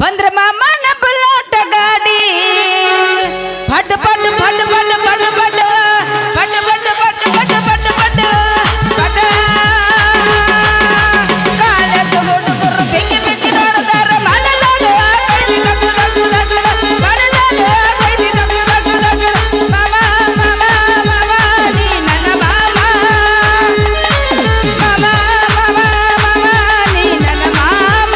ಬಂದ್ರ ಮಾಮನ ಬುಲಾಟ ಗಾಡಿ ಪಟ್ ಪಟ್ ಪಟ್ ಪಟ್ ಪಟ್ ಪಟ್ ಪಟ್ ಪಟ್ ಪಟ್ ಪಟ್ ಪಟ್ ಪಟ್ ಪಟ್ ಕಾಲೇಜ್ ಹುಡುಗರು ಬೆಕ್ಕಿ ಬೆಕ್ಕಿ ನೋಡದಾರ ಮಾಡಲಾಡ ಕೈದಿ ಕಟ್ಟು ಕಟ್ಟು ಕಟ್ಟು ಮಾಡಲಾಡ ಕೈದಿ ಕಟ್ಟು ಕಟ್ಟು ಕಟ್ಟು ಮಾಮ ಮಾಮ ಮಾಮ ನೀ ನನ್ನ ಮಾಮ ಮಾಮ ಮಾಮ ಮಾಮ ನೀ ನನ್ನ ಮಾಮ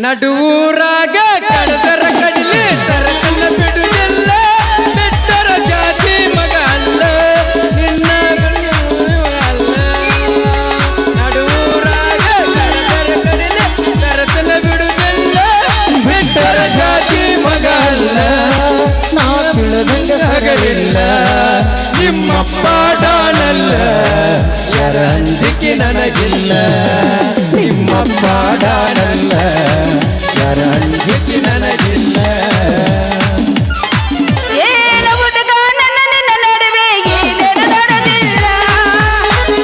ನಡುವೂರಾಗ ಕಡದರ ಕಡಿಲೆ ತರಕನ್ನ ಬಿಡುವುದಿಲ್ಲ ಬಿಟ್ಟರ ಜಾತಿ ಮಗ ಅಲ್ಲ ನಿನ್ನ ಅಲ್ಲ ನಡುವೂರಾಗ ಕಡದರ ಕಡಿಲೆ ತರಕನ್ನ ಬಿಡುವುದಿಲ್ಲ ಬಿಟ್ಟರ ಜಾತಿ ಮಗ ಅಲ್ಲ ನಾ ತಿಳಿದಂಗ ಹಗಳಿಲ್ಲ ನಿಮ್ಮಪ್ಪ ಡಾನಲ್ಲ ಯಾರ ಅಂಜಿಕೆ ನನಗಿಲ್ಲ ನಿಮ್ಮಪ್ಪ ಡಾನಲ್ಲ ಯಾರ ಅಂಜಿಕೆ ನನಗಿಲ್ಲ ಏನ ಹುಡುಗ ನನ್ನ ನಿನ್ನ ನಡುವೆ ಏನೇನು ನಡೆದಿಲ್ಲ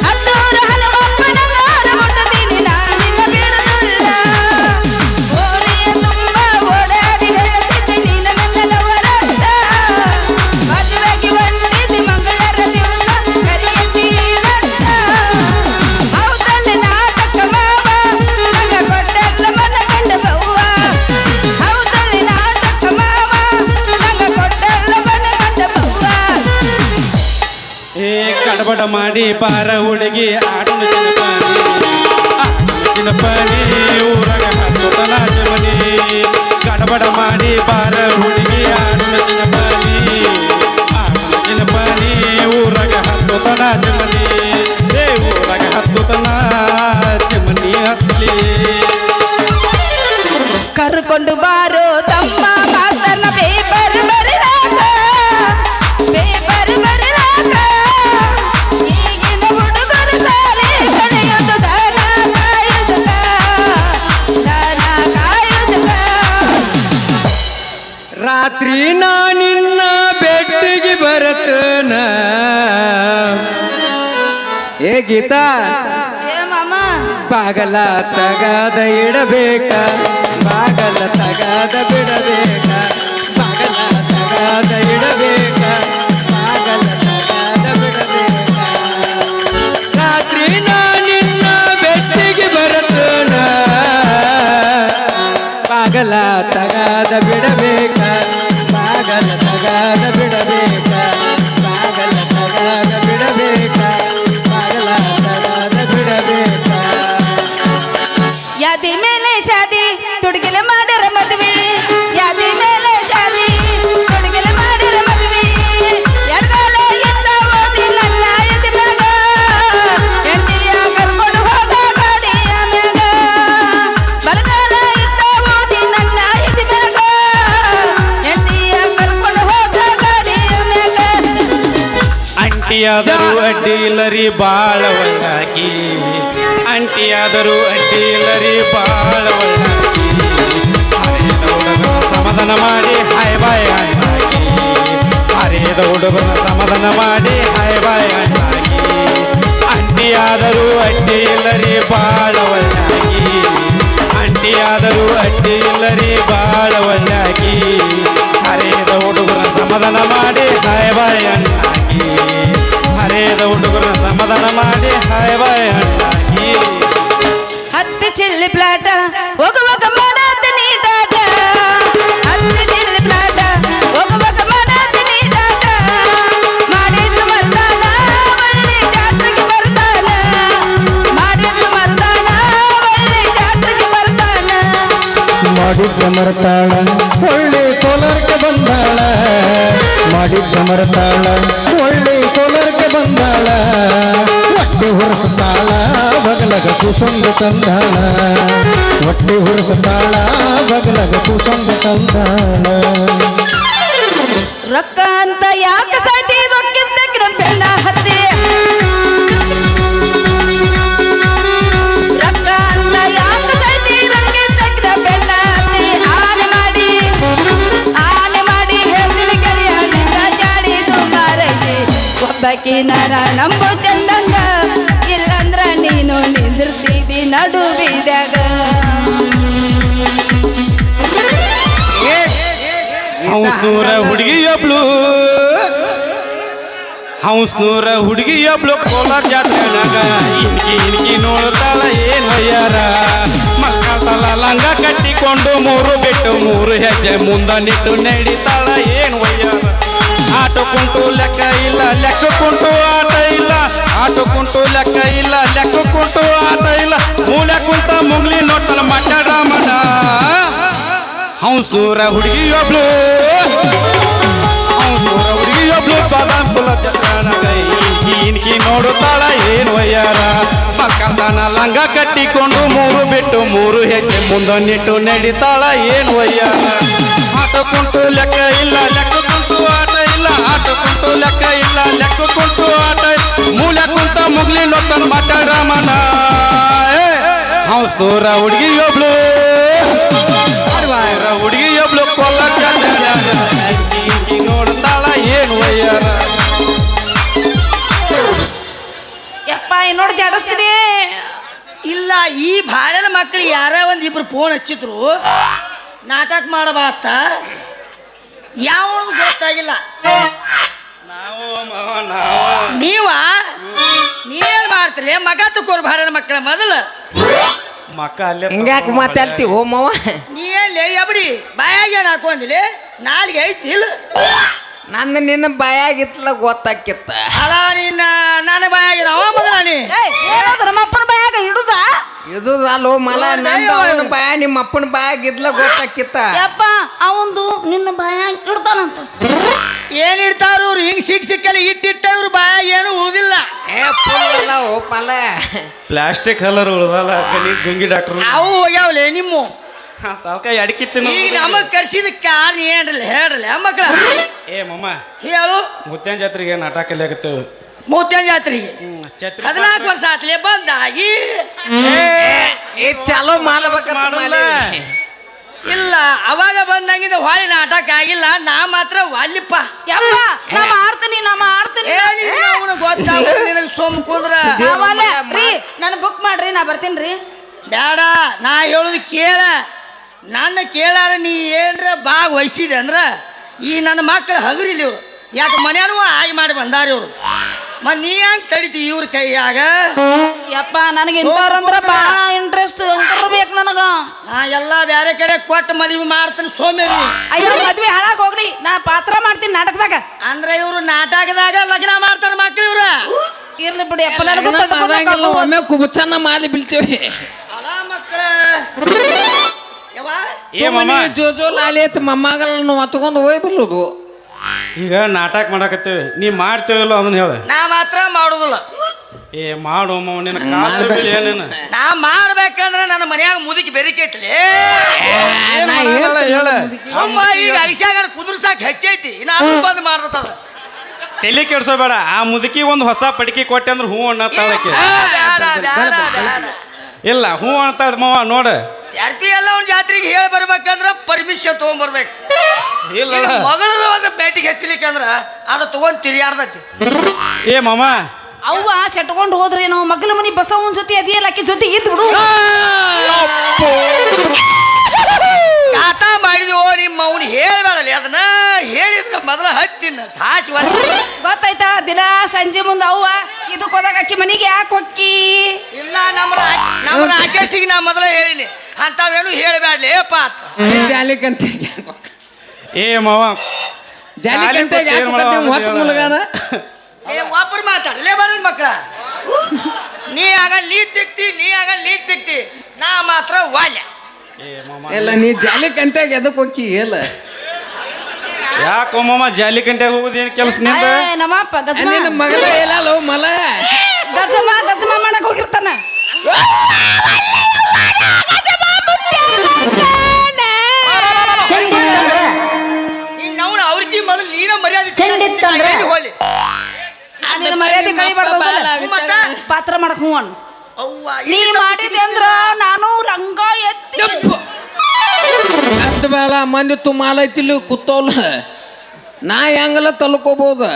ಹತ್ತೂರ ಹಲವಪ್ಪನ ಗಾರ ಮುಟ್ಟತೀನಿ ನಾನಿನ್ನ ಬಿಡುವುದಿಲ್ಲ ಓರಿಯ ತುಂಬ ಓಡಾಡಿ ಹೇಳ್ತಿದ್ದೆ ನೀನು ನನ್ನ ಲವರಲ್ಲ ಮದುವೆಗೆ ಬಂದಿದ್ದಿ ಮಂಗಳರ ದಿವಸ ಕರೆಯುತ್ತೀನಂತ ಹೌದಲ್ಲ ನಾಟಕ ಮಾವ ನಂಗ ಕೊಟ್ಟೆಲ್ಲ ಮನ ಕಂಡ ಬವ್ವ ಹೌದಲ್ಲ ನಾಟಕ ಮಾವ ನಂಗ ಕೊಟ್ಟೆಲ್ಲ ಮನ ಕಂಡ ಬವ್ವ ಏ ಕಡಬಡ ಮಾಡಿ ಬಾರ ಹುಡುಗಿ ಆಡನ ಚಿನ್ನಪಾನಿ ಊರಾಗ ಹತ್ತುತನ ಜಮನಿ ಕಡಬಡ ಮಾಡಿ ಬಾರ ಹುಡುಗಿ ಆಡನ ಚಿನ್ನಪಾನಿ ಊರಾಗ ಹತ್ತುತನ ಜಮನಿ ಏ ಊರಾಗ ಹತ್ತುತನ ಜಮನಿ ಹತ್ತಲಿ ಕರ್ಕೊಂಡು ಬಾರೋ ತಮ್ಮ ಮಾತನ್ನ ಪೇಪರ್ ಬರಿರಾಕ ಪೇಪರ್ ಬರಿರಾಕ ಈಗಿನ ಹುಡುಗರು ಸಾಲೆ ಕಳೆಯೋದು ದಾನ ಕಾಯುವುದಕ ದಾನ ಕಾಯುವುದಕ ರಾತ್ರಿ ನಾನಿನ್ನ ಬೆಟ್ಟಿಗೆ ಬರತನ ಏ ಗೀತಾ ಏ ಮಾಮ ಬಾಗಲ ತಗದ ಇಡಬೇಕ ಬಾಗಲ ತಗದ ಬಿಡಬೇಕ ಬಾಗಲ ತಗದ ಇಡಬೇಕ ಬಾಗಲ ತಗದ ಬಿಡಬೇಕ ರಾತ್ರಿ ನಾನಿನ್ನ ಬೆಟ್ಟಿಗೆ ಬರತನ ಬಾಗಲ ತಗದ ಬಿಡಬೇಕ ಬಾಗಲ ತಗದ ಬಿಡಬೇಕ ಬಾಗಲ ತಗದ ಬಿಡಬೇಕ ಬಾಗಲ ತಗದ ಬಿಡಬೇಕ ಯಾದಿ ಮೇಲೆ ಶಾದಿ ತುಡುಗಿಲೆ ಮಾಡಿರ ಮದುವೆ ಯಾದಿ ಮೇಲೆ ಶಾದಿ ತುಡುಗಿಲೆ ಮಾಡಿರ ಮದುವೆ ಎರಗಾಲ ಎತ್ತ ಓದಿ ನನ್ನ ಎದಿ ಮ್ಯಾಗ ಹೆಂಡತಿಯ ಕರ್ಕೊಂಡು ಹೋಗ ಗಾಡಿಯ ಮ್ಯಾಗ ಬರಗಾಲ ಎತ್ತ ಓದಿ ನನ್ನ ಎದಿ ಮ್ಯಾಗ ಹೆಂಡತಿಯ ಕರ್ಕೊಂಡು ಹೋಗ ಗಾಡಿಯ ಮ್ಯಾಗ ಅಂಟಿಯಾದರೂ ಅಡ್ಡಿಲ್ಲರಿ ಬಾಳ ಒಳ್ಳಾಕಿ ಅಂಟಿಯಾದರೂ ಅಡ್ಡಿಲ್ಲರಿ ಬಾಳ ಒಳ್ಳಾಕಿ ಹರಿದ ಹುಡುಗನ ಸಮಾಧಾನ ಮಾಡಿ ಹಾಯ್ ಬಾಯ್ ಅಣ್ಣಾಕಿ ಹರಿದ ಹುಡುಗನ ಸಮಾಧಾನ ಮಾಡಿ ಹಾಯ್ ಬಾಯ್ ಅಣ್ಣಾಕಿ ಅಂಟಿಯಾದರೂ ಅಡ್ಡಿಲ್ಲರಿ ಬಾಳ ಒಳ್ಳಾಕಿ ಅಂಟಿಯಾದರೂ ಅಡ್ಡಿಲ್ಲರಿ ಬಾಳ ಒಳ್ಳಾಕಿ ಹರಿದ ಹುಡುಗನ ಸಮಾಧಾನ ಮಾಡಿ ಹಾಯ್ ಬಾಯ್ ಅಣ್ಣಾಕಿ ಹರಿದ ಹುಡುಗನ ಸಮಾಧಾನ ಮಾಡಿ ಹಾಯ್ ಬಾಯ್ ಅಣ್ಣಾಕಿ ಹತ್ತು ಚಿಲ್ಲಿ ಪ್ಲಾಟ ಹೋಗುವಾಗ ಮಾಡಾತ ನೀಟಾಟ ಹತ್ತು ಚಿಲ್ಲಿ ಪ್ಲಾಟ ಹೋಗುವಾಗ ಮಾಡಾತ ನೀಟಾಟ ಮಾಡಿದ್ದು ಮರ್ದಾನ ಒಳ್ಳೆ ಜಾತ್ರೆಗೆ ಬರ್ತಾನ ಮಾಡಿದ್ದು ಮರ್ದಾನ ಒಳ್ಳೆ ಜಾತ್ರೆಗೆ ಬರ್ತಾನ ಮಾಡಿದ್ದ ಮರತಾಳ ಒಳ್ಳೆ ಕೋಲಾರಕ್ಕೆ ಬಂದಾಳ ಮಾಡಿದ್ದ ಮರತಾಳ ಒಳ್ಳೆ ಕೋಲಾರಕ್ಕೆ ಬಂದಾಳ ಹೊಟ್ಟೆ ಹುರಸ್ತಾಳ ಬಗಲಗ ಕುಸೊಂದ ತಂದಾಳ ಹೊಟ್ಟೆ ಹುರಸ್ತಾಳ ಬಗಲಗ ಕುಸೊಂದ ತಂದಾಳ ರೊಕ್ಕ ಅಂತ ಯಾಕೆ ಸಾಯ್ತಿ ರೊಕ್ಕಿದ್ದ ಬೆಣ್ಣ ಹತ್ತಿ ರೊಕ್ಕ ಅಂತ ಯಾಕೆ ಸಾಯ್ತಿ ರೊಕ್ಕಿದ್ದ ಬೆಣ್ಣ ಹತ್ತಿ ಆನೆ ಮಾಡಿ ಹೇಳ್ತೀನಿ ಗೆಳೆಯ ನಿನ್ನ ಚಾಡಿ ಸುಮಾರೈತಿ ಒಬ್ಬಕಿ ನರ ನಂಬು ಚಂದಂಗ ಇಲ್ಲಂದ್ರ ನೀನು ನಿಂದಿರ್ತಿದಿ ನಡು ಬೀದ್ಯಾಗ ಹಂಸ್ನೂರ ಹುಡುಗಿಯೊಬ್ಳು ಹುಡುಗಿಯೊಬ್ಳು ಕೋಲಾರ ಜಾತ್ರೆನಾಗ ಇನ್ಕಿ ನೋಡ್ತಾಳ ಏನ್ ವಯ್ಯಾರ ಮಕ್ಕಳ ಲಂಗ ಕಟ್ಟಿಕೊಂಡು ಮೂರು ಬಿಟ್ಟು ಮೂರು ಹೆಜ್ಜೆ ಮುಂದ ನಿಟ್ಟು ನಡೀತಾಳ ಏನ್ ವಯ್ಯಾರ ಆಟ ಕುಂಟು ಲೆಕ್ಕ ಇಲ್ಲ ಲೆಕ್ಕ ಕುಂಟು ಆಟ ಇಲ್ಲ ಆಟ ಕುಂಟು ಲೆಕ್ಕ ಇಲ್ಲ ಲೆಕ್ಕ ಕುಂಟು ಆಟ ಇಲ್ಲ ಮೂಲೆ ಕುಂತ ಮುಗ್ಲಿ ನೋಡ್ತಾಳ ಮಠರಾಮನ ಹಂಸೂರ ಹುಡುಗಿಯೊಬ್ಳು ಬಾದಾಮ್ ಕುಲ ಇನ್ಕಿ ನೋಡುತ್ತಾಳ ಏನು ವಯ್ಯಾರ ಮಕ್ಕಳನ ಲಂಗ ಕಟ್ಟಿಕೊಂಡು ಮೂರು ಬಿಟ್ಟು ಮೂರು ಹೆಜ್ಜೆ ಮುಂದೊನ್ನಿಟ್ಟು ನಡೀತಾಳ ಏನು ವಯ್ಯಾರ ಆಟ ಕುಂಟು ಲೆಕ್ಕ ಇಲ್ಲ ಲೆಕ್ಕ ಕುಂಟು ಆಟ ಇಲ್ಲ ಆಟ ಕುಂಟು ಲೆಕ್ಕ ಇಲ್ಲ ಲೆಕ್ಕ ಕುಂಟು ಆಟ ಮೂಲೆ ಕುಂತ ಮುಗ್ಲಿ ನೋಡ್ತಾನ ಮಠರಾಮನ ಹಂಸೂರ ಹುಡುಗಿಯೊಬ್ಳು ಹುಡುಗಿಯೊಬ್ಳು ಕೊಲ್ಲ ನೋಡ್ತಾಳ ಏನು ವಯ್ಯಾರ ಯಪ್ಪ ಇನ್ನೋಡ್ ಜಾಡಿಸ್ತೀನಿ ಇಲ್ಲ ಈ ಬಾಳೆನ ಮಕ್ಕಳು ಯಾರ ಒಂದಿಬ್ರು ಫೋನ್ ಹಚ್ಚಿದ್ರು ನಾಟಕ ಮಾಡಬಾತ ಯಾವ ಗೊತ್ತಾಗಿಲ್ಲ ನೀವೇನ್ ಮಾಡ್ತೀರಿ ಮಗ ತಕೋರ್ ಬಾಳೆನ ಮಕ್ಕಳ ಮೊದಲು ಮಕ್ಕ ಅಲ್ಲೇ ಹಿಂಗ್ಯಾಕೆ ಮಾತಾಡ್ತೀವಿ ಓ ಮಾವ ನೀ ಎಬಡಿ ಬಾಯಾಗ ಏನು ಹಾಕೊಂಡಿಲ್ಲ ನಾಲ್ಗೆ ಐತಿ ಇಲ್ಲ ನಿನ್ನ ಬಾಯಾಗಿತ್ತಲ್ಲ ಗೊತ್ತಾಕಿತ್ತ ಅಲ್ಲ ನಿನ್ನ ನನ್ನ ಬಾಯಾಗಿನ ಅವ ಮಗಳ ನೀ ನಮ್ಮಪ್ಪನ ಬಾಯಾಗ ಹಿಡುದ ಇದು ಅಲ್ಲೋ ಮಲ ನಂದು ಅವನ ಬಾಯ ನಿಮ್ಮ ಅಪ್ಪನ ಬಾಯಾಗಿದ್ಲ ಗೊತ್ತಾಕಿತ್ತ ಯಪ್ಪ ಅವಂದು ನಿನ್ನ ಬಾಯಾಗ ಇಡ್ತಾನಂತ ಏನ್ ಇಡ್ತಾವ್ರು ಇವ್ರು ಹಿಂಗ್ ಸಿಕ್ಕಲ್ಲಿ ಇಟ್ಟಿಟ್ಟ ಇವ್ರು ಬಾಯಾಗ ಏನು ಉಳಿದಿಲ್ಲ ಅಲ್ಲ ಓ ಪಲ ಪ್ಲಾಸ್ಟಿಕ್ ಕಲರ್ ಉಳ್ದಲ್ಲ ಗಂಗಿ ಡಾಕ್ಟ್ರು ಅವು ಹೋಗ್ಯಾವಲೆ ನಿಮ್ಮ ಅಡಕಿತ್ತು ಈಗ ನಮಗ್ ಕರ್ಸಿದ ಕಾರಣ ಏನ್ರಲ್ಲ ಹೇಳ್ರಲ್ಲ ಮಕ್ಕಳ ಏ ಮಮ್ಮ ಹೇಳು ಮುತ್ತೇನ ಜಾತ್ರೆಗೆ ನಾಟಕ ಕಲಿಯಾಗತ್ತೇವೆ ಮೂವತ್ತನೇ ಜಾತ್ರೆಗೆ 14 ವರ್ಷ ಆತ್ಲೆ ಬಂದಾಗಿ ಚಲೋ ಮಾಡ್ಬೇಕಂತ ಇಲ್ಲ ಅವಾಗ ಬಂದಂಗಿಂದ ಹೊಳಿ ನಾಟಕ ಆಗಿಲ್ಲ ನಾ ಮಾತ್ರ ವಾಲಿಪ್ಪ ಯಪ್ಪ ನಾ ಮಾಡ್ತೀನಿ ಅವನು ಗೊತ್ತಾಗ ನಿನಗೆ ಸೋಮ್ ಕುಂದ್ರ ರೀ ನನ್ನ ಬುಕ್ ಮಾಡ್ರಿ ನಾ ಬರ್ತೀನಿ ರೀ ಬೇಡ ನಾ ಹೇಳುದು ಕೇಳ ನನ್ನ ಕೇಳಾರ ನೀ ಏನ್ರ ಬಾಗ್ ವಹಿಸಿದೆ ಅಂದ್ರ ಈ ನನ್ನ ಮಕ್ಕಳು ಹಗರಿಲಿ ಇವ್ರು ಯಾಕೆ ಮನೆಯೂ ಆಗಿ ಮಾಡಿ ಬಂದಾರ ಇವ್ರು ಮತ್ ನೀ ಹೆಂಗ್ ತಡಿತಿ ಇವ್ರ ಕೈಯಾಗ ಯಪ್ಪ ನನಗೆ ಇಂಥವ್ರಂದ್ರ ಭಾಳ ಇಂಟ್ರೆಸ್ಟ್ ಎಂತವ್ರು ಬೇಕು ನನಗ ನಾ ಎಲ್ಲ ಬೇರೆ ಕಡೆ ಕೊಟ್ಟು ಮದುವೆ ಮಾಡ್ತೀನಿ ಸೋಮೇರಿ ಅಯ್ಯೋ ಮದ್ವೆ ಹಾಳಾಗ್ ಹೋಗ್ರಿ ನಾ ಪಾತ್ರ ಮಾಡ್ತೀನಿ ನಾಟಕದಾಗ ಅಂದ್ರೆ ಇವ್ರು ನಾಟಕದಾಗ ಲಗ್ನ ಮಾಡ್ತಾರ ಮಕ್ಳು ಇವ್ರ ಇರ್ಲಿ ಬಿಡಿ ಅಪ್ಪ ನನಗೂ ಒಮ್ಮೆ ಕುಬುಚನ್ನ ಮಾಲಿ ಬೀಳ್ತೇವೆ ಅಲ ಮಕ್ಕಳ ಜೋಜೋ ಲಾಲೇತ್ ಮೊಮ್ಮಗಳನ್ನು ಹೊತ್ಕೊಂಡು ಹೋಯ್ ಬಲ್ಲೋದು ಈಗ ನಾಟಕ ಮಾಡಕತ್ತೇವೆ ನೀ ಮಾಡ್ತೇವಲ್ಲ ಅದನ್ನ ಹೇಳ ನಾ ಮಾತ್ರ ಮಾಡುದಿಲ್ಲ ಏ ಮಾಡು ನಿನ್ನ ಕಾಲ ಏನೇನು ನಾ ಮಾಡ್ಬೇಕಂದ್ರ ನನ್ನ ಮನ್ಯಾಗ ಮುದುಕಿ ಬೆರಿಕೈತ್ಲಿ ಸುಮ್ಮ ಈಗ ಐಸಾಗ ಕುದುರ್ಸಾಕ್ ಹೆಚ್ಚೈತಿ ನಾನು ಬಂದ್ ಮಾಡ್ತದ ತಲೆ ಕೆಡ್ಸೋಬೇಡ ಆ ಮುದುಕಿ ಒಂದು ಹೊಸ ಪಡಿಕೆ ಕೊಟ್ಟೆ ಅಂದ್ರೆ ಹೂ ಅಣ್ಣ ತಾಳಕ್ಕೆ ಇಲ್ಲ ಹೂ ಅಂತ ಮಾವ ನೋಡ ಯಾರ್ಪಿ ಎಲ್ಲ ಅವ್ನ ಜಾತ್ರೆಗೆ ಹೇಳಿ ಬರ್ಬೇಕಂದ್ರ ಪರ್ಮಿಷನ್ ತಗೊಂಡ್ಬರ್ಬೇಕು ಇಲ್ಲ ಮಗಳದ ಒಂದು ಬೇಟಿಗೆ ಹಚ್ಚಲಿಕ್ಕಂದ್ರ ಅದು ತಗೊಂಡ್ ತಿರ್ಯಾಡ್ದತಿ ಏ ಮಾಮ ಅವ್ವ ಸೆಟ್ಕೊಂಡು ಹೋದ್ರಿ ನಾವು ಮಗ್ಲ ಮನಿ ಬಸವನ್ ಜೊತೆ ಅದಿಯಲ್ಲ ಅಕ್ಕಿ ಜೊತೆ ಇದ್ದು ಬಿಡು ಕಾಟ ಮಾಡಿದ್ವೋ ನಿಮ್ಮ ಅವ್ನು ಹೇಳ್ಬೇಡಲಿ ಅದನ್ನ ಹೇಳಿದ್ರ ಮೊದಲ ಹತ್ತಿನ ಕಾಚಿ ಗೊತ್ತಾಯ್ತಾ ದಿನ ಸಂಜೆ ಮುಂದೆ ಅವ್ವ ಇದಕ್ಕೆ ಹೋದಾಗ ಅಕ್ಕಿ ಮನಿಗೆ ಯಾಕೆ ಹೊಕ್ಕಿ ಇಲ್ಲ ನಮ್ಮ ರಾಕೇಶಿಗೆ ನಾ ಮೊದಲ ಹೇಳಿನಿ ಅಂತಾವೇನು ಹೇಳಬೇಡ್ಲಿ ಪಾತ್ ಜಾಲಿಕಂತ ಏ ಮಾವ ಜಾಲಿಕಂತ ಹೊತ್ತು ಮುಳುಗಾನ ವಾಪರ್ ಮಾತಾಡಲೇ ಬರ ಮಕ್ಕಳ ನೀ ಆಗ ನೀ ತಿಕ್ತಿ ನಾ ಮಾತ್ರ ವಾಲ್ಯ ಎಲ್ಲ ನೀ ಜಾಲಿಕಂತಾಗ ಎದಕ್ಕೆ ಹೋಗಿ ಎಲ್ಲ ಯಾಕೋ ಮಾಮ ಜಾಲಿ ಕಂಟ್ಯಾಗ ಹೋಗೋದೇನು ಕೆಲಸ ನಿಂದ ನಮ್ಮಪ್ಪ ಗಜಮ ನಿನ್ನ ಮಗಳ ಹೇಳಲ್ಲ ಮಲ ಗಜಮ ಮಾಡಕ್ ಹೋಗಿರ್ತಾನ ನಾವು ಅವ್ರಿಗೆ ಮೊದಲು ನೀನ ಮರ್ಯಾದೆ ಹೋಲಿ ನಿನ್ನ ಮರ್ಯಾದೆ ಕಳಿಬಾರ್ದು ಪಾತ್ರ ಮಾಡಕ್ ಹೂ ಅಣ್ಣ ನೀ ಮಾಡಿದೆ ಅಂದ್ರ ನಾನು ರಂಗ ಎತ್ತಿ ಅಷ್ಟ ಬೇಡ ಮಂದಿ ತುಮಾಲ ಐತಿಲ್ಲ ಕೂತೋಲ್ಲ ನಾ ಹೆಂಗಲ್ಲ ತಲ್ಕೋಬಹುದು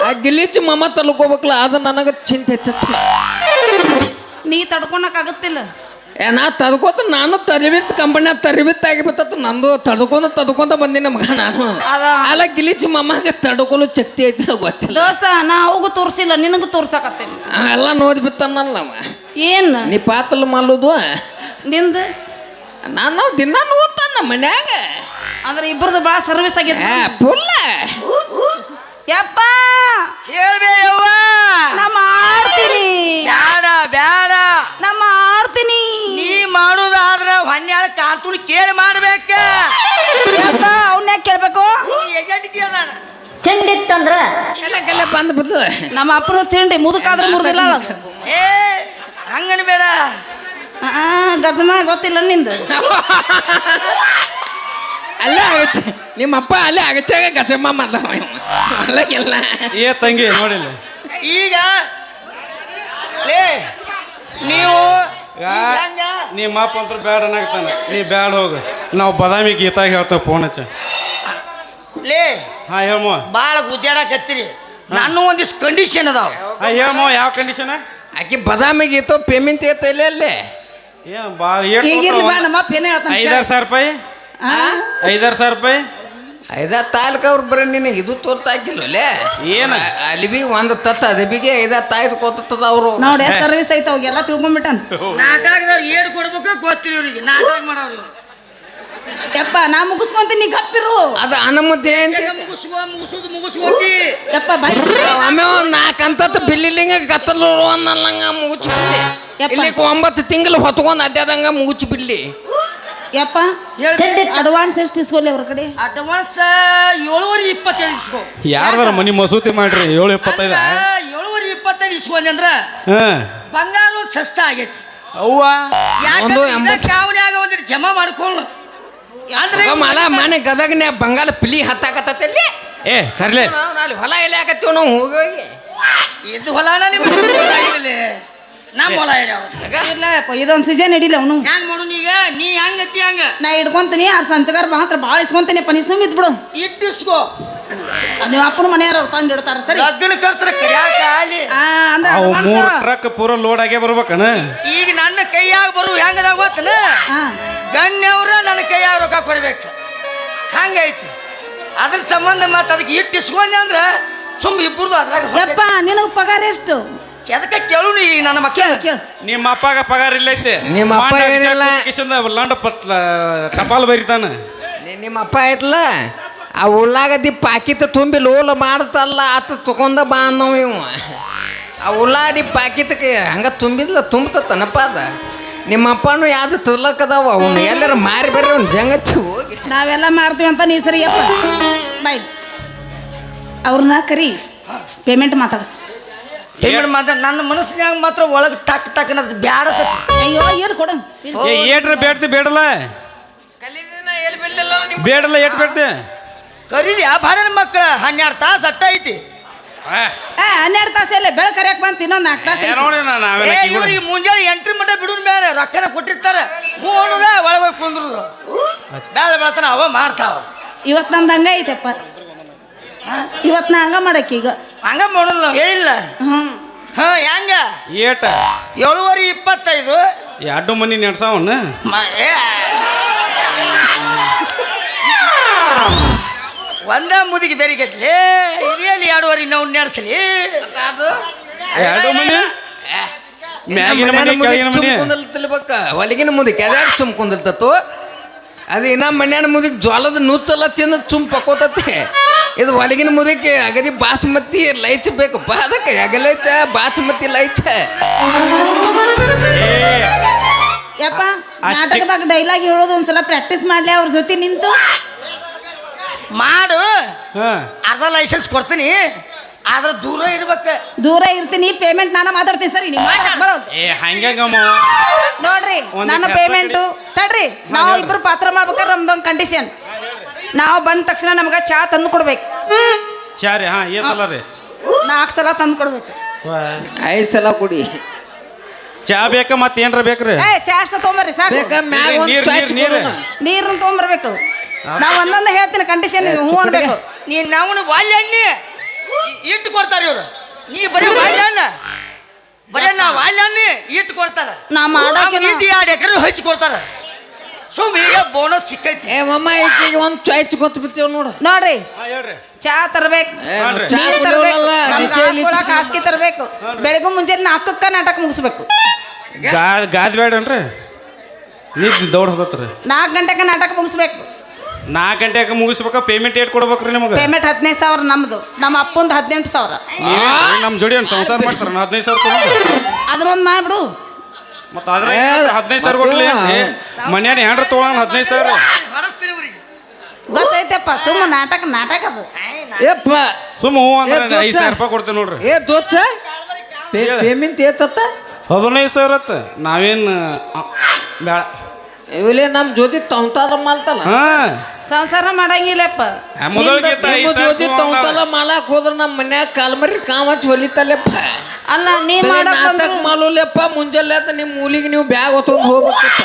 ಆ ಗಿಲಿಚ್ ಮಮ್ಮ ತಲ್ಕೋಬೇಕಲ್ಲ ಅದು ನನಗೆ ಚಿಂತೆ ನೀ ತಡ್ಕೊಳಕ್ ಆಗುತ್ತಿಲ್ಲ ನಾ ತಡ್ಕೋತ ನಾನು ತರಬಿತ್ ಕಂಪನಿಯಾಗ ತರಬಿತ್ ಆಗಿಬಿತ್ತ ನಂದು ತಡ್ಕೊಂತ ಬಂದಿನ ಮಗ ನಾನು ಅಲ್ಲ ಗಿಲಿಚ್ ಮಮ್ಮಗೆ ತಡ್ಕೊಲು ಶಕ್ತಿ ಐತಿ ಗೊತ್ತಿಲ್ಲ ದೋಸ್ತ ನಾ ಅವಗೂ ತೋರ್ಸಿಲ್ಲ ನಿನಗೂ ತೋರ್ಸಕತ್ತೇನಿ ಎಲ್ಲ ನೋಡಿ ಬಿತ್ತನಲ್ಲವ ಏನ್ ನೀ ಪಾತಲ್ ಮಾಲುದು ನಿಂದು ನಾನು ದಿನ ನೋಡ್ತಾನ ಮನ್ಯಾಗ ಅಂದ್ರೆ ಇಬ್ಬರದು ಭಾಳ ಸರ್ವಿಸ್ ಆಗೈತಿ ಫುಲ್ಲ ಯಪ್ಪ ಹೇಳ್ಬೇ ಯವ್ವ ನಾ ಮಾಡ್ತೀನಿ ಬ್ಯಾಡ ಬ್ಯಾಡ ನಾ ಮಾಡ್ತೀನಿ ನೀ ಮಾಡುದಾದ್ರ ಹೊನ್ಯಾಳ ಕಾಂತುಳು ಕೇಳಿ ಮಾಡ್ಬೇಕ ಯಪ್ಪ ಅವನ್ಯಾಕ ಕೇಳ್ಬೇಕು ಏಜೆಂಟ್ ಕೇಳಣ ತಿಂಡಿತ್ತಂದ್ರ ಎಲ್ಲ ಬಂದು ಬಿಡ್ತದೆ ನಮ್ಮ ಅಪ್ಪನ ತಿಂಡಿ ಮುದುಕಾದ್ರೆ ಮುರಿದಿಲ್ಲ ಏ ಹಂಗನ ಬೇಡ ಗಜಮ ಗೊತ್ತಿಲ್ಲ ನಿಂದು ಅಲ್ಲೇ ಆಗತ್ತೆ ನಿಮ್ಮಪ್ಪ ಅಲ್ಲೇ ಆಗಚ್ಚಾಗ ಗಜಮ್ಮ ಮಾತಾವ ಅಲ್ಲಗೆಲ್ಲ ಏ ತಂಗಿ ನೋಡಿಲ್ಲ ಈಗ ಲೇ ನೀವು ನಿಮ್ಮ ಅಪ್ಪ ಅಂತ ಬ್ಯಾಡ ಅನ್ನಾಗ್ತಾನ ನೀ ಬ್ಯಾಡ ಹೋಗು ನಾವು ಬದಾಮಿ ಗೀತಾಗ ಹೇಳ್ತೇವೆ ಫೋನ್ ಹಚ್ಚ ಲೇ ಹಾ ಹೇಳಮ್ಮ ಭಾಳ ಗುದ್ದಾಡಕತ್ತೀರಿ ನಾನು ಒಂದಿಷ್ಟು ಕಂಡೀಷನ್ ಅದಾವ ಹಾ ಹೇಳಮ್ಮ ಯಾವ ಕಂಡೀಷನ್ ಆಕಿ ಬದಾಮಿಗೆ ಇತ್ತು ಪೇಮೆಂಟ್ ಐತೆ ಇಲ್ಲ ಅಲ್ಲೇ ಏನ್ ಭಾಳ ಈಗಿರ್ಲಿ ಬಾ ನಮ್ಮ ಅಪ್ಪ ಏನೇ ಹೇಳ್ತಾನೆ 5,000 ರೂಪಾಯಿ 5,000 ರೂಪಾಯಿ ಐದ ತಾಲೂಕ ಅವ್ರು ಬರೀ ನಿನಗೆ ಇದು ತೋರ್ತಾಕಿಲ್ಲೇ ಏನ? ಅಲಿಬಿ ಒಂದು ತತ್ತ ಅಲಿಬಿಗೆ ಐದ ತಾಯ್ದು ಕೊತ್ತದ ಅವರು ನೋಡಿ ಸರ್ವಿಸ್ ಐತೆ ಅವಾಗೆಲ್ಲ ತಿಳ್ಕೊಂಡ್ಬಿಟ್ಟಾನ ನಾಟಕದವ್ರು ಏನ್ ಕೊಡ್ಬೇಕು ಗೊತ್ತಿಲ್ಲ ಇವ್ರಿಗೆ ನಾಟಕ ಮಾಡೋರು ಯಪ್ಪ ನಾ ಮುಗಿಸ್ಕೊಂತೀನಿ ಗಪ್ಪಿರು ಅದು ಅನುಮತಿ ಮುಗಿಸ್ಕೋತಿ ಯಪ್ಪ ಬಾಯ್ ಒಮ್ಮೆ ಒಂದು 4 ಅಂತತ್ತು ಬಿಲ್ಲಿಂಗ ಕತ್ತಲು ಅನ್ನಂಗ ಮುಗಿಸಿ ಬಿಡ್ಲಿ ಯಪ್ಪ. ಇಲ್ಲಿ 9 ತಿಂಗಳು ಹೊತ್ಕೊಂಡು ಅಡ್ಡಾದಂಗ ಮುಗಿಸಿ ಬಿಡ್ಲಿ ಯಪ್ಪ ಅಡ್ವಾನ್ಸ್ ಎಷ್ಟು ಇಸ್ಕೊಲ್ಲಿ ಅವ್ರ ಕಡೆ ಅಡ್ವಾನ್ಸ್ 7:25 ಇಸ್ಕೋ ಯಾರ್ದಾರ ಮನಿ ಮಸೂತಿ ಮಾಡ್ರಿ 7:25 7:25 ಇಸ್ಕೊಂಡಿ ಅಂದ್ರ ಬಂಗಾರ ಒಂದು ಸಸ್ತ ಆಗೈತಿ ಅವ್ವ ಒಂದು 80. ಚಾವಣಿಯಾಗ ಒಂದಿಟ್ಟು ಜಮಾ ಮಾಡ್ಕೊಂಡು ಅಂದ್ರೆ ಮಲ ಮನೆ ಗದಗನೆ ಬಂಗಾಲ ಪಿಲಿ ಹತ್ತಾಕತ್ತಲ್ಲಿ ಏ ಸರ್ಲೆ ಅಲ್ಲಿ ಹೊಲ ಎಲೆ ಹಾಕತ್ತೀವಿ ನಾವು ಹೋಗಿ ಹೋಗಿ ಇದು ಹೊಲನ ನಮ್ಮ ಹೊಲ ಹೇಳ್ಯಾವ ಇರ್ಲಪ್ಪ ಇದೊಂದು ಸೀಸನ್ ಹಿಡಿಲ್ಲ ಅವನು ಹ್ಯಾಂಗ ಮಾಡು ಈಗ ನೀ ಹಂಗತ್ತಿ ಹಂಗ ನಾ ಹಿಡ್ಕೊಂತೀನಿ ಆ ಸಂಚಗಾರ ಮಾತ್ರ ಭಾಳ ಇಸ್ಕೊಂತೀನಿ ಪನಿ ಸುಮ್ ಇದ್ಬಿಡು ಇಟ್ಟು ಇಸ್ಕೋ ನೀವು ಅಪ್ಪನ ಮನೆಯವ್ರು ತಂದು ಇಡ್ತಾರ ಸರಿ ಲಗ್ನ ಕರ್ತರ ಕರಿಯಾಕ ಅಲ್ಲಿ ಅಂದ್ರೆ ಅವು advance 3 ಟ್ರಕ್ ಪೂರ ಲೋಡ್ ಆಗೇ ಬರ್ಬೇಕನ ಈಗ ನನ್ನ ಕೈಯಾಗ ಬರು ಹೆಂಗದಾಗ ಗೊತ್ತನ ಗಣ್ಯವ್ರ ನನ್ನ ಕೈಯಾಗ ರೊಕ್ಕ ಕೊಡ್ಬೇಕು ಹಂಗೈತಿ ಅದ್ರ ಸಂಬಂಧ ಮತ್ತೆ ಅದಕ್ಕೆ ಇಟ್ಟು ಇಸ್ಕೊಂಡೆ ಅಂದ್ರ ಸುಮ್ ಇಬ್ಬರದು ಅದ್ರಾಗ ಯಪ್ಪ ನಿನಗೆ ಪಗಾರ ಎಷ್ಟು ಎದಕ್ಕೆ ಕೇಳು ನೀ ನನ್ನ ಮಕ್ಕಳ ಕೇಳು ಕೇಳು ನಿಮ್ಮ ಅಪ್ಪಗ ಪಗಾರ ಇಲ್ಲೈತೆ ನಿಮ್ಮ ಅಪ್ಪ ಏನಿಲ್ಲ. ಲಂಡ ಪಟ್ಲ ಟಪಾಲ್ ಬರಿತಾನ ನಿಮ್ಮ ಅಪ್ಪ ಆಯ್ತಲ್ಲ ಆ ಉಳ್ಳಾಗಡ್ಡಿ ಪಾಕಿತ್ ತುಂಬಿ ಲೋಲ ಮಾಡ್ತಲ್ಲ ಆತ ತಗೊಂಡ ಬಾ ಅನ್ನೋ ಇವ ಆ ಉಳ್ಳಾಗಡ್ಡಿ ಪಾಕಿತ್ಗೆ ಹಂಗ ತುಂಬಿದ್ಲ ತುಂಬತನಪ್ಪ ಅದ ನಿಮ್ಮ ಅಪ್ಪನೂ ಯಾವ್ದು ತುರ್ಲಕ್ಕದಾವ ಅವನು ಎಲ್ಲರ ಮಾರಿ ಬರ್ರಿ ಅವ್ನು ಜಂಗಚ್ಚಿ ಹೋಗಿ ನಾವೆಲ್ಲ ಮಾರ್ತೀವಿ ಅಂತ ನೀ ಸರಿ ಯಪ್ಪ ಬಾಯ್ ಅವ್ರನ್ನ ಕರಿ ಪೇಮೆಂಟ್ ಮಾತಾಡು ಪೇಮೆಂಟ್ ಮಾತ್ರ ನನ್ನ ಮನಸ್ಸಿನಾಗ ಮಾತ್ರ ಒಳಗೆ ಟಕ್ ಟಕ್ ಅನ್ನೋದು ಬ್ಯಾಡ ಅಯ್ಯೋ ಏನು ಕೊಡು ಏ ಏಟ್ರ ಬೇಡ್ತಿ ಬೇಡಲ್ಲ ಬೇಡಲ್ಲ ಏಟ್ ಬೇಡ್ತಿ ಕರೀದಿ ಆ ಬಾಡ ಮಕ್ಕಳ 12 ತಾಸು ಅಟ್ಟ ಐತಿ 12 ತಾಸಲ್ಲೇ ಬೆಳ ಕರಿಯಕ್ ಬಂತ ಇನ್ನೊಂದು 4 ತಾಸು ನೋಡಿ ಏ ಇವ್ರಿಗೆ ಮುಂಜಾನೆ ಎಂಟ್ರಿ ಮಟ್ಟ ಬಿಡುನ್ ಬೇಡ ರೊಕ್ಕನ ಕೊಟ್ಟಿರ್ತಾರೆ ಹೂ ಅನ್ನೋದ ಒಳಗೆ ಕುಂದ್ರುದು ಬೇಡ ಬೆಳತನ ಅವ ಮಾಡ್ತಾವ ಇವತ್ತು ನಂದು ಹಂಗ ಐತೆಪ್ಪ ಇವತ್ತು ನಾ ಹಂಗ ಮಾಡಕ್ಕೆ ಈಗ ಹಂಗ ಮಾಡೋಲ್ಲ ಹೇಳಿಲ್ಲ ಹಾ ಹೆಂಗ ಏಟ 7:25 ಎರಡು ಮನಿ ನೆಡ್ಸಾವನ್ನ ಒಂದ ಮುದಿಗೆ ಬೇರೆಗತ್ಲಿ ಇದೇಳಿ 2:30 ನಾವು ನಡೆಸಲಿ ಅದು ಎರಡು ಮನಿ ಮ್ಯಾಗಿನ ಮನಿ ಕೆಳಗಿನ ಮನಿ ತಿಳ್ಬೇಕ ಹೊಲಗಿನ ಮುದಕ್ಕೆ ಅದ್ಯಾಕ ಚುಮ್ ಕುಂದಲ್ತತ್ತು ಅದು ಇನ್ನ ಮಣ್ಯಾನ ಮುದಿಗೆ ಜ್ವಾಲದ ನುಚ್ಚಲ್ಲ ತಿಂದು ಚುಮ್ ಪಕ್ಕೋತತಿ ಇದು ಹೊಲಗಿನ ಮುದಕ್ಕೆ ಅಗದಿ ಬಾಸ್ಮತಿ ಲೈಚ್ ಬೇಕಪ್ಪ ಅದಕ್ಕೆ ಅಗಲೈಚ ಬಾಸ್ಮತಿ ಲೈಚ ಯಪ್ಪ ನಾಟಕದಾಗ ಡೈಲಾಗ್ ಹೇಳೋದು ಒಂದ್ಸಲ ಪ್ರಾಕ್ಟೀಸ್ ಮಾಡ್ಲಿ ಅವ್ರ ಜೊತೆ ನಿಂತು ಮಾಡು ಹಾ ಅರ್ಧ ಲೈಸೆನ್ಸ್ ಕೊಡ್ತೀನಿ ಆದ್ರೆ ದೂರ ಇರ್ಬೇಕ ದೂರ ಇರ್ತೀನಿ ಪೇಮೆಂಟ್ ನಾನು ಮಾತಾಡ್ತೀನಿ ಸರಿ ನೀವು ಬರೋದು ಏ ಹಂಗಮ್ಮ ನೋಡ್ರಿ ಒಂದು ನನ್ನ ಕೆಲಸ ಪೇಮೆಂಟು ತಡ್ರಿ ನಾವು ಇಬ್ರು ಪಾತ್ರ ಮಾಡ್ಬೇಕಾದ್ರೆ ನಮ್ದೊಂದು ಕಂಡೀಷನ್ ನಾವು ಬಂದ ತಕ್ಷಣ ನಮ್ಗೆ ಚಾ ತಂದು ಕೊಡ್ಬೇಕು ಚಾರಿ ಹಾ ಏ ಸಲ ರೀ 4 ಸಲ ತಂದು ಕೊಡ್ಬೇಕು 5 ಸಲ ಕುಡಿ ಚಾ ಬೇಕಾ ಮತ್ತೇನ್ರ ಬೇಕ್ರಿ ಚಾ ಅಷ್ಟ ತೊಗೊಂಬರ್ರಿ ಸಾಕು ಬೇಕ ಮ್ಯಾಗ ಒಂದು ನೀರ್, ಚಾಚ್ ನೀರ್, ಕೊಡೋಣ. ನೀರನ್ನ ತೊಗೊಂಬರ್ಬೇಕು ನಾವು ಒಂದೊಂದು ಹೇಳ್ತೀನಿ ಕಂಡೀಷನ್ ಹ್ಞೂ ಅನ್ಬೇಕು ನೀನ್ ನಾವು ಬಾಲ್ಯ ಹಣ್ಣಿ ಇಟ್ಟು ಕೊಡ್ತಾರೆ ಇವ್ರು ನೀ ಬರೀ ಬಾಲ್ಯ ಹಣ್ಣ ಬರೇ ನಾವು ಅಲ್ಲಿ ಇಟ್ಟು ಕೊಡ್ತಾರ ನಾ ಮಾಡಾಕಿನ ಇದು 2 ಎಕರೆ ಹಚ್ಚಿ ಕೊಡ್ತಾರ ಸುಮ್ ಈಗ ಬೋನಸ್ ಸಿಕ್ಕೈತಿ ಏ ಮಮ್ಮ ಈಕಿಗೆ ಒಂದು ಚಾಯ್ಚ್ ಗೊತ್ತು ಬಿಡ್ತೀವಿ ನೋಡು ನೋಡ್ರಿ ಹೇಳ್ರಿ ಚಾ ತರ್ಬೇಕು ಏ, ಮಾಡ್ರಿ. ಚಾ ನೀರ್ ಕುಡಿಯೋಲ್ಲ, ತರ್ಬೇಕು ನಿಜ ಇಲ್ಲಿ ಹಾಸಿಗೆ ತರ್ಬೇಕು ಬೆಳಗ್ಗೆ ಮುಂಜಾನೆ 4ಕ್ಕ ನಾಟಕ ಮುಗಿಸ್ಬೇಕು ಗಾದ್ ಬೇಡನ್ರಿ ನಿದ್ದೆ ದೌಡ್ ಹೋದತ್ರಿ 4 ಗಂಟೆಗೆ ನಾಟಕ ಮುಗಿಸ್ಬೇಕು 4 ಗಂಟೆಗೆ ಮುಗಿಸ್ಬೇಕ ಪೇಮೆಂಟ್ ಏಟ್ ಕೊಡ್ಬೇಕ್ರಿ ನಿಮಗೆ ಪೇಮೆಂಟ್ 15,000 ನಮ್ದು ನಮ್ಮ ಅಪ್ಪಂದು 18,000 ನಮ್ಮ ಜೋಡಿ ಒಂದು ಸಂಸಾರ ಮಾಡ್ತಾರ 15,000 ತಗೊಂಡು ಅದನ್ನೊಂದು ಮಾಡ್ಬಿಡು ಮತ್ತೆ ಅದ್ರ 15,000 ಕೊಡ್ಲಿ ಮನ್ಯಾನ ಹೆಂಡ್ರ ತೊಗೊಳ 15,000 ಮಾಡಿಸ್ತೀನಿ ಇವ್ರಿಗೆ ಗೊತ್ತೈತಪ್ಪ ಸುಮ್ಮ ನಾಟಕ ಅದು ಏಪ್ಪ ಸುಮ್ಮ ಹೂ ಅಂದ್ರೆ ಏ, ದೋಸ್ತ. 5,000 ರೂಪಾಯಿ ಕೊಡ್ತೇನೆ ನೋಡ್ರಿ ಏ ದೋಸ್ತ ಪೇಮೆಂಟ್ ಏತತ್ತ 15,000 ಅತ್ತ ನಾವೇನು ಬೇಡ ಇವಲೇ ನಮ್ಮ ಜೊತೆ ತೌತಾದ ಮಾಲ್ತಲ್ಲ ಹಾ ಸಂಸಾರ ಮಾಡಂಗಿಲ್ಲಪ್ಪ ಮೊದಲಿಗಿಂತ ನಿಮ್ಮ 5,000 ಜೊತೆ ತೌತಾಲ ಮಾಲಾಕ್ ಹೋದ್ರ ನಮ್ಮ ಮನ್ಯಾಗ ಕಾಲ್ಮರಿ ಕಾಮಚ್ ಹೊಲಿತಲ್ಲಪ್ಪ ಅಲ್ಲ ನೀ ಬರೀ ಮಾಡಕ್ ನಾಟಕ ಮಾಡಲಪ್ಪ ಮುಂಜಾನೆ ಆತ ನಿಮ್ಮ ಮೂಲಿಗೆ ನೀವು ಬ್ಯಾಗ್ ಹೊತ್ಕೊಂಡು ಹೋಗ್ಬೇಕಪ್ಪ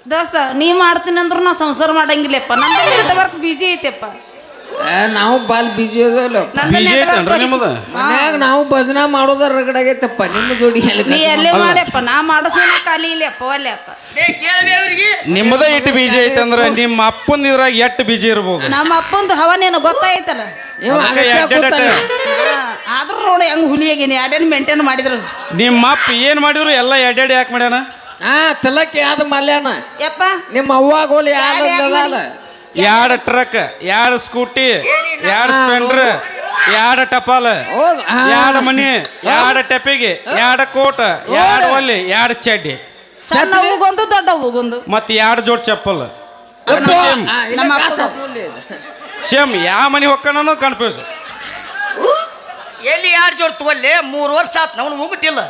ದೋಸ್ತ ನೀ ಮಾಡ್ತೀನಿ ಅಂದ್ರು ನಾ ಸಂಸಾರ ಮಾಡಂಗಿಲ್ಲಪ್ಪ ನಂದು ನೆಟ್ವರ್ಕ್ ಬಿಜಿ ಐತೆಪ್ಪ ಏ, ನಾವು ಬಾಲ್ ಬಿಜಿ ಅದಲ್ಲ ನಂದು ಬಿಜಿ network ಐತೇನ್ರಿ ನಿಮ್ಮದು ಮನ್ಯಾಗ ನಾವು ಭಜನಾ ಮಾಡೋದ ರಗಡಾಗೈತಪ್ಪ ನಿಮ್ಮ ಜೋಡಿ ಎಲ್ಲಿ ನೀ ಕೆಲಸ ಎಲ್ಲೇ ಮಾಡ್ಯಪ್ಪ ನಾ ಮಾಡಸೋನ ಖಾಲಿ ಇಲ್ಲಪ್ಪ ಒಲ್ಲೆಪ್ಪ ಕೇಳಬೇ ಅವ್ರಿಗೆ ನಿಮ್ಮದ ಇಟ್ಟು ಬೀಜ ಐತಂದ್ರ ನಿಮ್ಮ ಅಪ್ಪನ ಇದ್ರಾಗ ಎಷ್ಟು ಬೀಜ ಇರ್ಬೋದು ನಮ್ಮ ಅಪ್ಪಂದು ಹವ ನೀನು ಗೊತ್ತಾಯ್ತಲ್ಲ ಇವ ಅದಕ್ಕೆ ಅಗತ್ಯ ಎಡ್ಡೆಡ್ ಗೊತ್ತಲ್ಲ. ಆದ್ರೂ ನೋಡಿ ಹೆಂಗ್ ಹುಲಿಯಾಗಿನಿ ಅಡೇನ್ ಮೇಂಟೈನ್ ಮಾಡಿದ್ರು ನಿಮ್ಮ ಅಪ್ಪ ಏನ್ ಮಾಡಿದ್ರು ಎಲ್ಲ ಎಡ್ಡೆಡ್ ಯಾಕೆ ಮಾಡ್ಯಾನ ಹಾ ತಲಕ್ಕೆ ಯಾವ್ದು ಮಲ್ಯಾನ ಯಪ್ಪ ನಿಮ್ಮ ಅವ್ವಾಗ ಹೋಲಿ ಯಾವ್ದು ಯಾವ್ದು ಅಲ್ಲ 2 ಟ್ರಕ್ 2 ಸ್ಕೂಟಿ 2 ಸ್ಪೆಂಡ್ರ್ 2 ಟಪಾಲ್ ಹೌದು 2 ಮನಿ 2 ಟೆಪಿಗೆ 2 ಕೋಟ್ 2 ಒಲ್ಲಿ 2 ಚಡ್ಡಿ ಸಣ್ಣ ಹೂಗೊಂದು ದೊಡ್ಡ ಹೂಗೊಂದು ಮತ್ತೆ 2 ಜೋಡ್ ಚಪ್ಪಲ್ ನಮ್ಮ ಅಪ್ಪಗ. ಸೇಮ್ ಯಾವ ಮನಿ ಹೊಕ್ಕನೋ ಕನ್ಫ್ಯೂಸ್ ಎಲ್ಲಿ 2 ಜೋಡ್ ತಗೊಳ್ಳಿ 3 ವರ್ಷ ಆತ್ ನಾವು ಮುಗಿಟ್ಟಿಲ್ಲ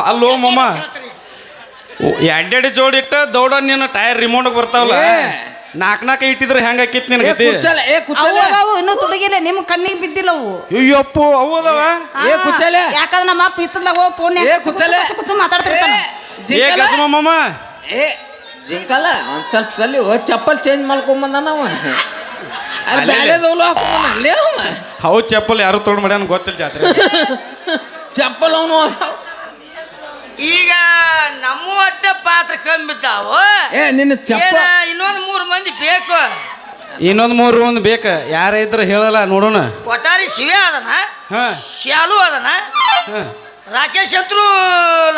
ಅಲ್ಲೋ ಮಮ್ಮ ಎಡ್ಡೆಡ್ ಜೋಡಿ ಇಟ್ಟ ದೌಡ ನೀನು ಟೈರ್ ರಿಮೋಟ್ ಬರ್ತಾವಲ್ಲ ಏ. 4 ಇಟ್ಟಿದ್ರೆ ಹೆಂಗ ಆಕಿತ್ ಏ ನಿನಗತಿ ಕುಚ್ಚಲೆ ಏ ಕುಚ್ಚಲೆ ಅವು ಇನ್ನೂ ತುಡುಗಿಲ್ಲ ನಿಮ್ ಕಣ್ಣಿಗೆ ಬಿದ್ದಿಲ್ಲ ಅವು ಅಯ್ಯಪ್ಪು ಅವು ಅದಾವ ಏ ಕುಚ್ಚಲೆ ಯಾಕಂದ್ರೆ ನಮ್ಮ ಅಪ್ಪ ಇತ್ತದಾಗ ಹೋಗಿ ಫೋನ್ ಏ ಕುಚ್ಚಲೆ. ಕುಚ್ಚು ಮಾತಾಡ್ತಿರ್ತಾನ ಏ ಜಿಂಕಲ ಗಜಮಮ್ಮ ಏ ಜಿಂಕಲ ಒಂದ್ ಸ್ವಲ್ಪ ಸಲಿ ಹೋಗಿ ಚಪ್ಪಲ್ ಚೇಂಜ್ ಮಾಡ್ಕೊಂಬಂದ ನಾವು ಅಲ್ಲಿ ಬ್ಯಾಳೆದವ್ಲು ಹಾಕೊಂಬಂದ ಅಲ್ಲೇ ಅವ ಹೌ ಚಪ್ಪಲ್ ಯಾರು ತೊಗೊಂಡ್ ಮಾಡ್ಯಾನ ಗೊತ್ತಿಲ್ಲ ಜಾತ್ರೆ ಚಪ್ಪಲ್ ಅವನು ಈಗ ನಮ್ಮ ಅಡ್ಡ ಪಾತ್ರ ಕಮ್ಮಿ ಬಿದ್ದಾವು ಏ ನಿನ್ನ ಚಪ್ಪ ಇನ್ನೊಂದು 3 ಮಂದಿ ಬೇಕು ಇನ್ನೊಂದ್ 3 ಒಂದು ಬೇಕ ಯಾರ ಇದ್ರ ಹೇಳಲ್ಲ ನೋಡೋಣ ಕೊಠಾರಿ ಶಿವೆ ಅದನ ಹಾ ಶಾಲು ಅದನ ಹಾ. ರಾಕೇಶ್ ಅಂತೂ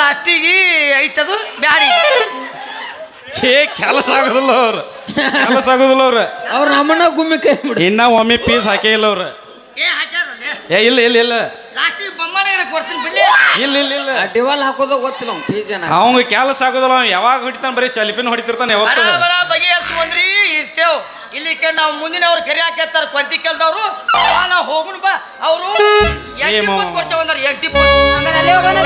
ಲಾಸ್ಟಿಗೆ ಐತದು ಬ್ಯಾಡಿ ಏ ಕೆಲಸ ಆಗೋದಿಲ್ಲ ಅವ್ರು ಕೆಲಸ ಆಗೋದಿಲ್ಲ ಅವ್ರ ಅವ್ರ ನಮ್ಮನ್ನ ಗುಮ್ಮಿ ಕೈ ಬಿಡು ಇನ್ನ ಒಮ್ಮೆ ಪೀಸ್ ಹಾಕೇ ಇಲ್ಲ ಅವ್ರ ಏ ಹಾಕ್ಯಾರಲ್ಲ ಏ ಇಲ್ಲ ಇಲ್ಲ ಇಲ್ಲ ಲಾಸ್ಟಿಗೆ ಬೊಮ್ಮನ ಕೊಡ್ತೀನಿ ಬಿಡ್ಲಿ ಇಲ್ಲ ಇಲ್ಲ ಇಲ್ಲ ಆ ಡಿವಾಲ್ ಹಾಕೋದು ಗೊತ್ತಿಲ್ಲ ಅವ್ನು ಟೀ ಜನ ಅವಂಗ ಕೆಲಸ ಆಗೋದಿಲ್ಲ ಅವ್ ಯಾವಾಗ ಹೊಡಿತಾನ ಬರೀ ಸೆಲ್ಫಿನ ಹೊಡಿತಿರ್ತಾನೆ ಯಾವತ್ತ ಬಡ ಬಡ ಬಗೆಹರಿಸ್ಕೊಂಡ್ರಿ ಇರ್ತೇವ್ ಇಲ್ಲಿಕ್ಕೆ ನಾವು ಮುಂದಿನವ್ರು ಕರಿ ಹಾಕೇತಾರ ಕೊಂತಿ ಕೆಲ್ದವ್ರು ನಾವು ಹೋಗುಣ ಬಾ ಅವರು 8 ಮಾವ. ಕೊಡ್ತೇವೆ ಅಂದ್ರೆ 8 ಹಂಗಾರೆ ಅಲ್ಲೇ ಹೋಗೋಣ